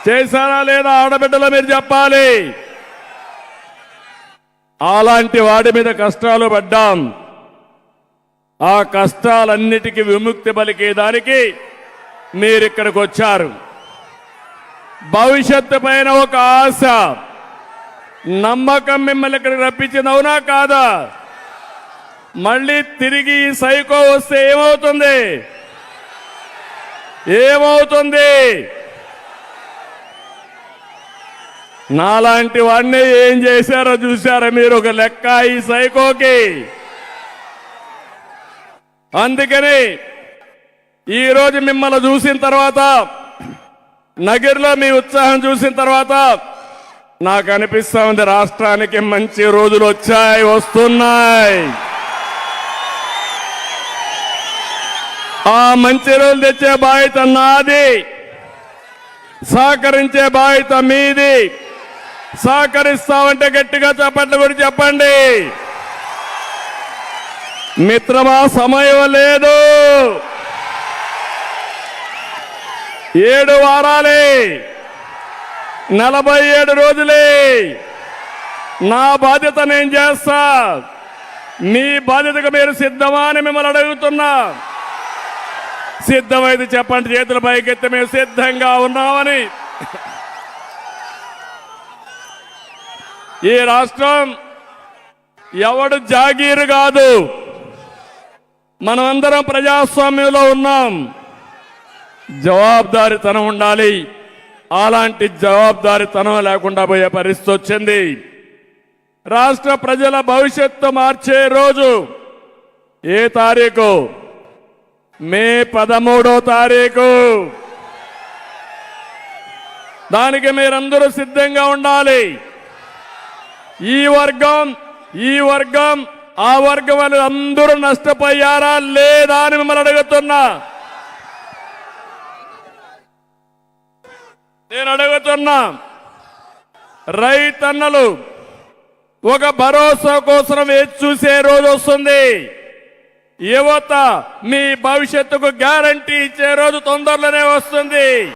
చేశారా లేదా ఆడబిడ్డలు మీరు చెప్పాలి. అలాంటి వాడి మీద కష్టాలు పడ్డాం. ఆ కష్టాలన్నిటికీ విముక్తి పలికేదానికి మీరు ఇక్కడికి వచ్చారు. భవిష్యత్తు పైన ఒక ఆశ, నమ్మకం మిమ్మల్ని ఇక్కడికి రప్పించింది, అవునా కాదా? మళ్ళీ తిరిగి ఈ సైకో వస్తే ఏమవుతుంది? ఏమవుతుంది? నాలాంటి వాడిని ఏం చేశారో చూశారా మీరు? ఒక లెక్క ఈ సైకోకి. అందుకని ఈరోజు మిమ్మల్ని చూసిన తర్వాత, నగిరిలో మీ ఉత్సాహం చూసిన తర్వాత నాకు అనిపిస్తా ఉంది రాష్ట్రానికి మంచి రోజులు వచ్చాయి, వస్తున్నాయి. ఆ మంచి రోజులు తెచ్చే బాధ్యత నాది, సహకరించే బాధ్యత మీది. సహకరిస్తామంటే గట్టిగా చప్పట్లు కూడా చెప్పండి. మిత్రమా, సమయం లేదు. 7 వారాలే, 47 రోజులే. నా బాధ్యత నేను చేస్తా. మీ బాధ్యతగా మీరు సిద్ధమా అని మిమ్మల్ని అడుగుతున్నా. సిద్ధమైతే చెప్పండి, చేతుల పైకెత్తి మేము సిద్ధంగా ఉన్నామని. ఈ రాష్ట్రం ఎవడు జాగీరు కాదు. మనమందరం ప్రజాస్వామ్యంలో ఉన్నాం. జవాబుదారీతనం ఉండాలి. అలాంటి జవాబుదారీతనం లేకుండా పోయే పరిస్థితి వచ్చింది. రాష్ట్ర ప్రజల భవిష్యత్తు మార్చే రోజు ఏ తారీఖు? మే 13వ తారీఖు. దానికి మీరందరూ సిద్ధంగా ఉండాలి. ఈ వర్గం ఆ వర్గం వాళ్ళు అందరూ నష్టపోయారా లేదా అని మిమ్మల్ని అడుగుతున్నా. నేను అడుగుతున్నా, రైతన్నలు ఒక భరోసా కోసం వేచి చూసే రోజు వస్తుంది. యువత మీ భవిష్యత్తుకు గ్యారంటీ ఇచ్చే రోజు తొందరలోనే వస్తుంది.